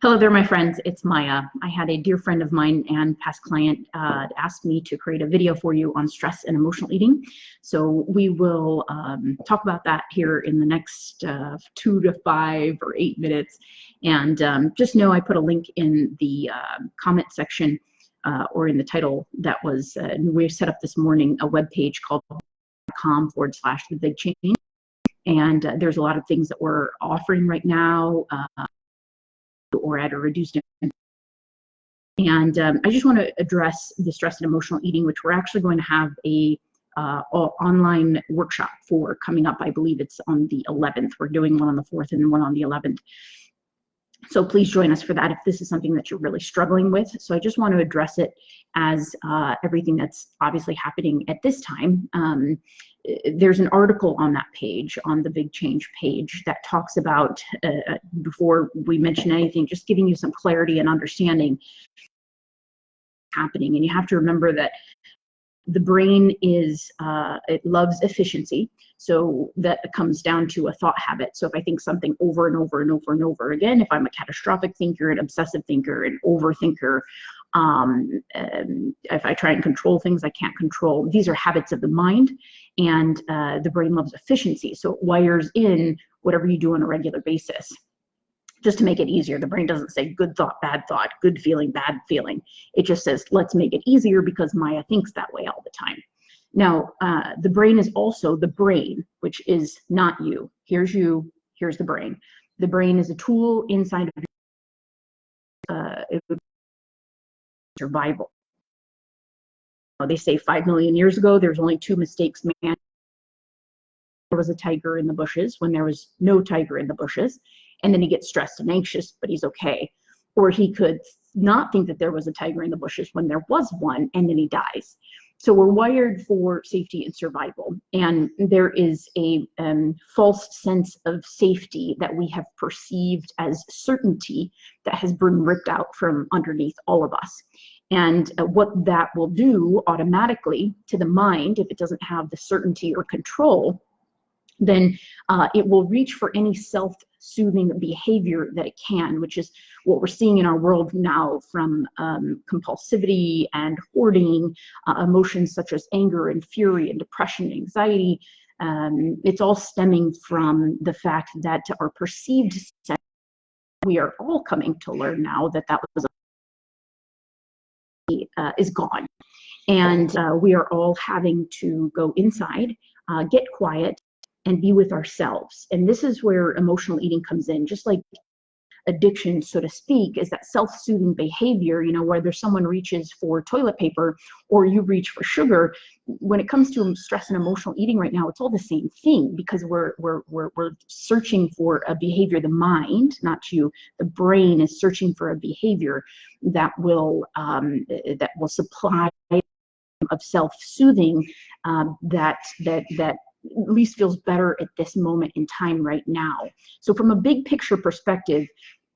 Hello there, my friends. It's Maya. I had a dear friend of mine and past client ask me to create a video for you on stress and emotional eating. So we will talk about that here in the next 2 to 5 or 8 minutes. And just know I put a link in the comment section or in the title that was, we set up this morning a web page called .com/the big change. And there's a lot of things that we're offering right now. Or at a reduced and I just want to address the stress and emotional eating, which we're actually going to have a online workshop for coming up. I believe it's on the 11th. We're doing one on the 4th and one on the 11th. So please join us for that if this is something that you're really struggling with. So I just want to address it as everything that's obviously happening at this time. There's an article on that page, on the Big Change page, that talks about, before we mention anything, just giving you some clarity and understanding happening. And you have to remember that the brain is, it loves efficiency. So that comes down to a thought habit. So if I think something over and over and over and over again, if I'm a catastrophic thinker, an obsessive thinker, an overthinker, if I try and control things I can't control, these are habits of the mind, and the brain loves efficiency. So it wires in whatever you do on a regular basis. Just to make it easier, the brain doesn't say good thought, good feeling, bad feeling. It just says, let's make it easier because Maya thinks that way all the time. Now, the brain is also the brain, which is not you. Here's you, here's the brain. The brain is a tool inside of survival. They say 5 million years ago, there's only 2 mistakes man. There was a tiger in the bushes when there was no tiger in the bushes, and then he gets stressed and anxious, but he's okay. Or he could not think that there was a tiger in the bushes when there was one, and then he dies. So we're wired for safety and survival, and there is a false sense of safety that we have perceived as certainty that has been ripped out from underneath all of us. And what that will do automatically to the mind, if it doesn't have the certainty or control, then it will reach for any self-soothing behavior that it can, which is what we're seeing in our world now, from compulsivity and hoarding, emotions such as anger and fury and depression and anxiety. It's all stemming from the fact that our perceived sense, we are all coming to learn now that that was is gone. And we are all having to go inside, get quiet, and be with ourselves. And this is where emotional eating comes in. Just like addiction, so to speak, is that self-soothing behavior, you know, whether someone reaches for toilet paper or you reach for sugar. When it comes to stress and emotional eating right now, it's all the same thing, because we're searching for a behavior. The mind, not you, the brain is searching for a behavior that will supply of self-soothing that at least feels better at this moment in time right now. So from a big picture perspective,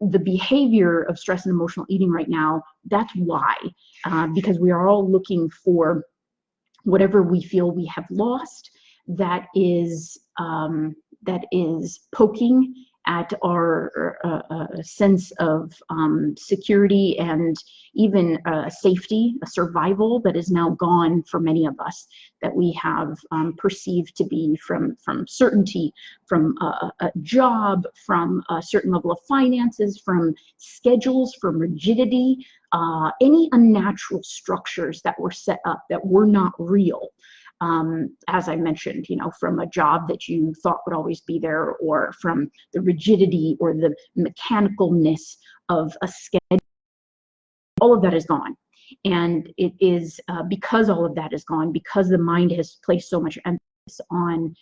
the behavior of stress and emotional eating right now, that's why, because we are all looking for whatever we feel we have lost that is poking at our sense of security and even safety, a survival that is now gone for many of us, that we have perceived to be from certainty, from a job, from a certain level of finances, from schedules, from rigidity, any unnatural structures that were set up that were not real. As I mentioned, you know, from a job that you thought would always be there, or from the rigidity or the mechanicalness of a schedule, all of that is gone. And it is because all of that is gone, because the mind has placed so much emphasis on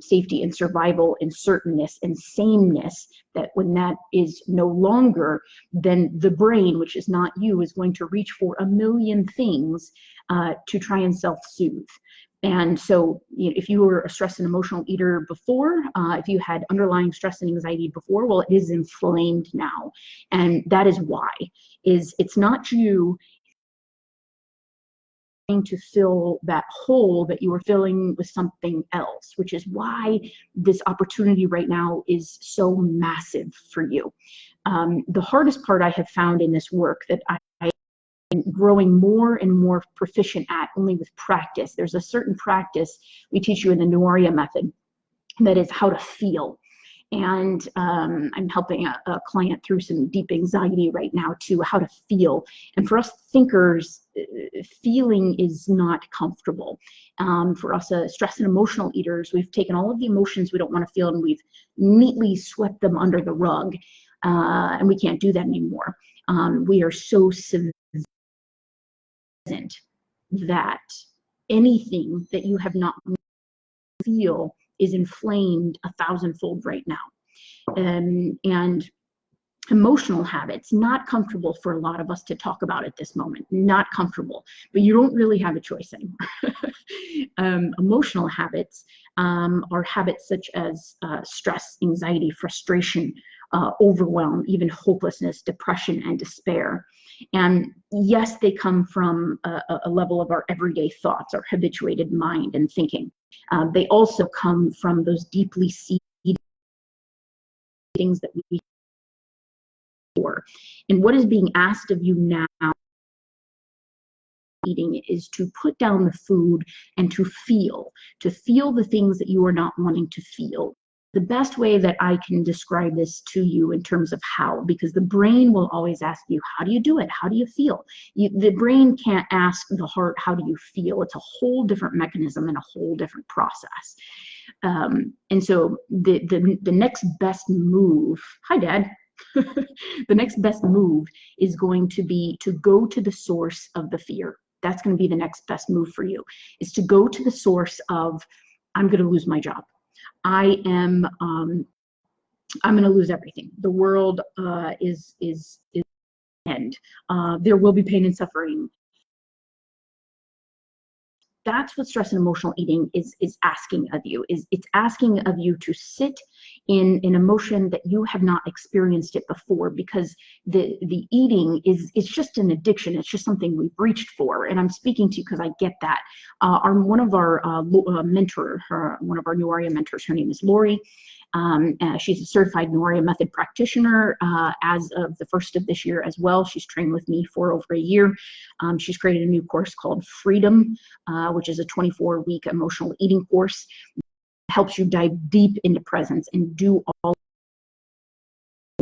safety and survival and certainness and sameness, that when that is no longer, then the brain, which is not you, is going to reach for a million things to try and self-soothe. And so, you know, if you were a stress and emotional eater before, if you had underlying stress and anxiety before, well, it is inflamed now. And that is why, it's not you to fill that hole that you were filling with something else, which is why this opportunity right now is so massive for you. The hardest part I have found in this work that I am growing more and more proficient at only with practice. There's a certain practice we teach you in the Nuaria method that is how to feel. And I'm helping a client through some deep anxiety right now to how to feel. And for us thinkers, feeling is not comfortable. For us stress and emotional eaters, we've taken all of the emotions we don't want to feel and we've neatly swept them under the rug. And we can't do that anymore. We are so that anything that you have not feel is inflamed 1,000-fold right now. And emotional habits, not comfortable for a lot of us to talk about at this moment, not comfortable, but you don't really have a choice anymore. Emotional habits are habits such as stress, anxiety, frustration, overwhelm, even hopelessness, depression, and despair. And yes, they come from a level of our everyday thoughts, our habituated mind and thinking. They also come from those deeply seated things that we for. And what is being asked of you now eating is to put down the food and to feel the things that you are not wanting to feel. The best way that I can describe this to you in terms of how, because the brain will always ask you, how do you do it? How do you feel? The brain can't ask the heart, how do you feel? It's a whole different mechanism and a whole different process. And so the next best move, hi Dad, the next best move is going to be to go to the source of the fear. That's going to be the next best move for you, is to go to the source of, I'm going to lose my job. I'm going to lose everything. The world is end. There will be pain and suffering. That's what stress and emotional eating is asking of you. It's asking of you to sit in an emotion that you have not experienced it before, because the eating it's just an addiction. It's just something we've reached for. And I'm speaking to you because I get that. One of our mentors, one of our Nuaria mentors, her name is Lori. She's a certified Nuaria method practitioner as of the first of this year as well. She's trained with me for over a year. She's created a new course called Freedom, which is a 24-week emotional eating course. It helps you dive deep into presence and do all,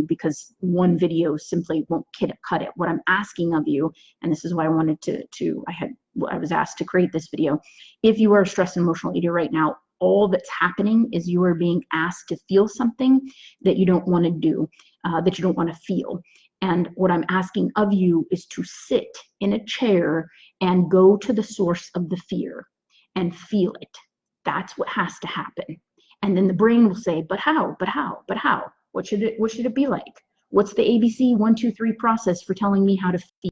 because one video simply won't cut it. What I'm asking of you, and this is why I wanted I was asked to create this video. If you are a stress and emotional eater right now, all that's happening is you are being asked to feel something that you don't want to do, that you don't want to feel. And what I'm asking of you is to sit in a chair and go to the source of the fear and feel it. That's what has to happen. And then the brain will say, but how, but how, but how? What should it be like? What's the ABC 1, 2, 3 process for telling me how to feel?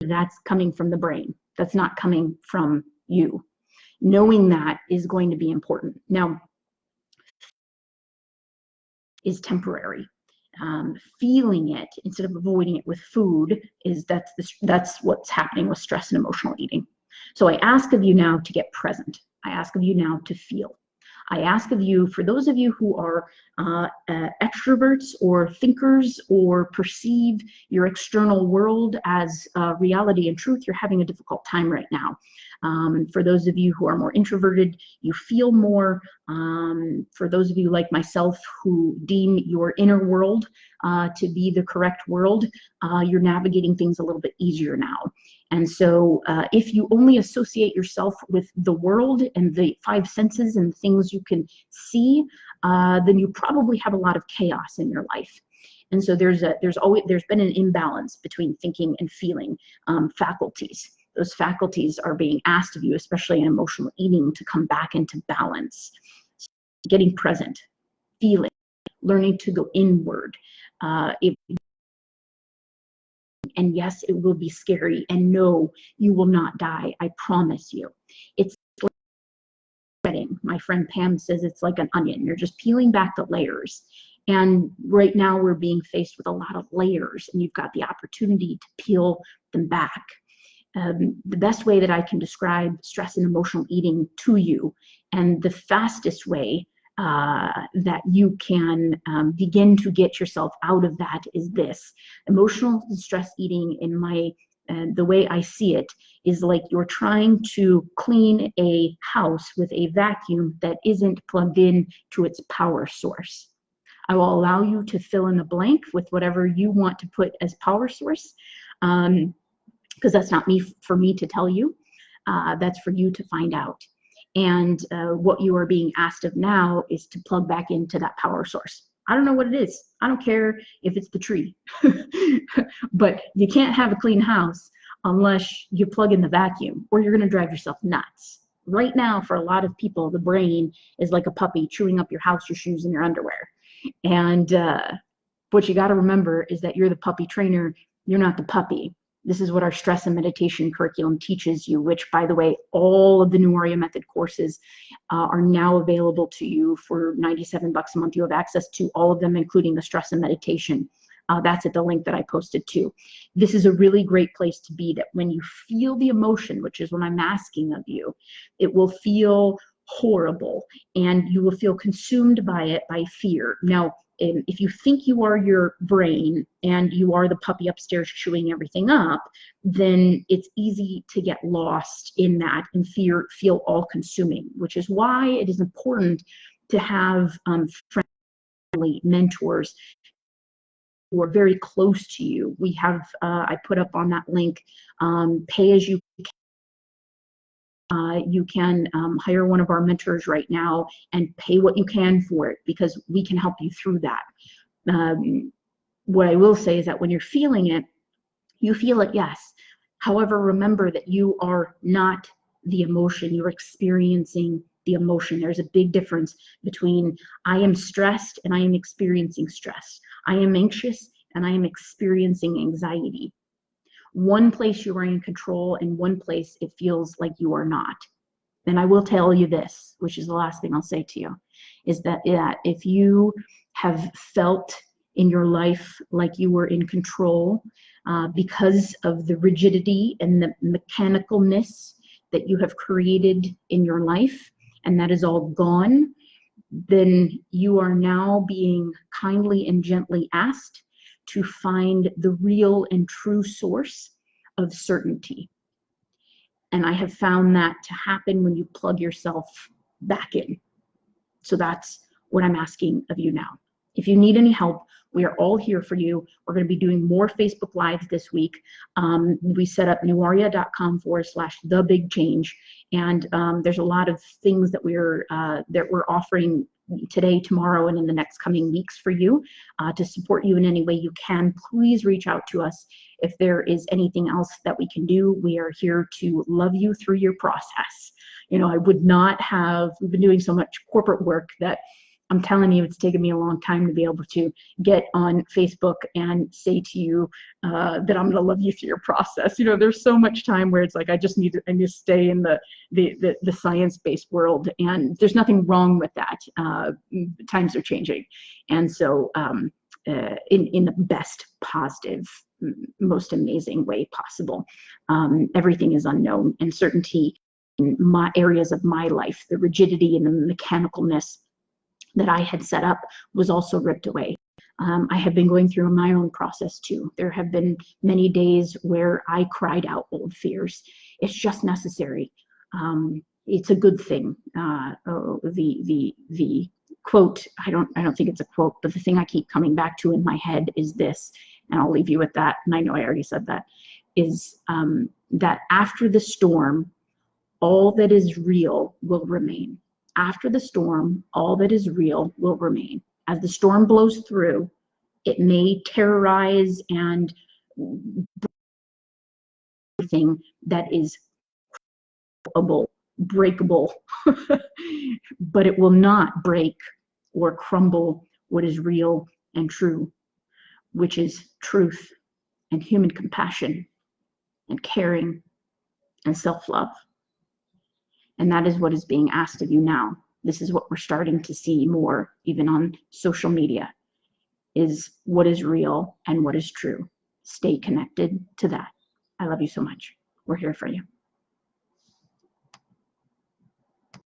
That's coming from the brain. That's not coming from you. Knowing that is going to be important. Now, is temporary. Feeling it instead of avoiding it with food that's what's happening with stress and emotional eating. So I ask of you now to get present. I ask of you now to feel. I ask of you, for those of you who are extroverts or thinkers or perceive your external world as reality and truth, you're having a difficult time right now. For those of you who are more introverted, you feel more. For those of you like myself who deem your inner world to be the correct world, you're navigating things a little bit easier now. And so if you only associate yourself with the world and the 5 senses and things you can see, then you probably have a lot of chaos in your life. And so there's been an imbalance between thinking and feeling faculties. Those faculties are being asked of you, especially in emotional eating, to come back into balance. Getting present, feeling, learning to go inward. And yes, it will be scary, and no, you will not die, I promise you. It's like breading. My friend Pam says it's like an onion. You're just peeling back the layers. And right now we're being faced with a lot of layers, and you've got the opportunity to peel them back. The best way that I can describe stress and emotional eating to you, and the fastest way that you can begin to get yourself out of that is this. Emotional distress eating, in my the way I see it, is like you're trying to clean a house with a vacuum that isn't plugged in to its power source. I will allow you to fill in the blank with whatever you want to put as power source, because that's not for me to tell you. That's for you to find out. And what you are being asked of now is to plug back into that power source. I don't know what it is. I don't care if it's the tree. But you can't have a clean house unless you plug in the vacuum, or you're going to drive yourself nuts. Right now, for a lot of people, the brain is like a puppy chewing up your house, your shoes, and your underwear. And what you got to remember is that you're the puppy trainer. You're not the puppy. This is what our stress and meditation curriculum teaches you, which, by the way, all of the New Warrior Method courses are now available to you for $97 a month. You have access to all of them, including the stress and meditation. That's at the link that I posted too. This is a really great place to be, that when you feel the emotion, which is what I'm asking of you, it will feel horrible and you will feel consumed by it, by fear. Now, if you think you are your brain and you are the puppy upstairs chewing everything up, then it's easy to get lost in that and feel all consuming, which is why it is important to have friendly mentors who are very close to you. We have, I put up on that link, pay as you can. You can hire one of our mentors right now and pay what you can for it, because we can help you through that. What I will say is that when you're feeling it, you feel it, yes. However, remember that you are not the emotion. You're experiencing the emotion. There's a big difference between I am stressed and I am experiencing stress. I am anxious and I am experiencing anxiety. One place you are in control, and one place it feels like you are not. And I will tell you this, which is the last thing I'll say to you, is that if you have felt in your life like you were in control because of the rigidity and the mechanicalness that you have created in your life, and that is all gone, then you are now being kindly and gently asked to find the real and true source of certainty. And I have found that to happen when you plug yourself back in. So that's what I'm asking of you now. If you need any help, we are all here for you. We're going to be doing more Facebook Lives this week. We set up newarria.com/thebigchange, and there's a lot of things that we're offering today, tomorrow, and in the next coming weeks for you to support you in any way you can. Please reach out to us if there is anything else that we can do. We are here to love you through your process. You know, I would not have, we've been doing so much corporate work that I'm telling you, it's taken me a long time to be able to get on Facebook and say to you that I'm going to love you through your process. You know, there's so much time where it's like I just need to stay in the science-based world, and there's nothing wrong with that. Times are changing, and so in the best, positive, most amazing way possible. Everything is unknown, and certainty in my areas of my life, the rigidity and the mechanicalness that I had set up was also ripped away. I have been going through my own process too. There have been many days where I cried out old fears. It's just necessary. It's a good thing. The quote, I don't think it's a quote, but the thing I keep coming back to in my head is this, and I'll leave you with that, and I know I already said that, is that after the storm, all that is real will remain. After the storm, all that is real will remain. As the storm blows through, it may terrorize and everything that is breakable, but it will not break or crumble what is real and true, which is truth and human compassion and caring and self-love. And that is what is being asked of you now. This is what we're starting to see more, even on social media, is what is real and what is true. Stay connected to that. I love you so much. We're here for you.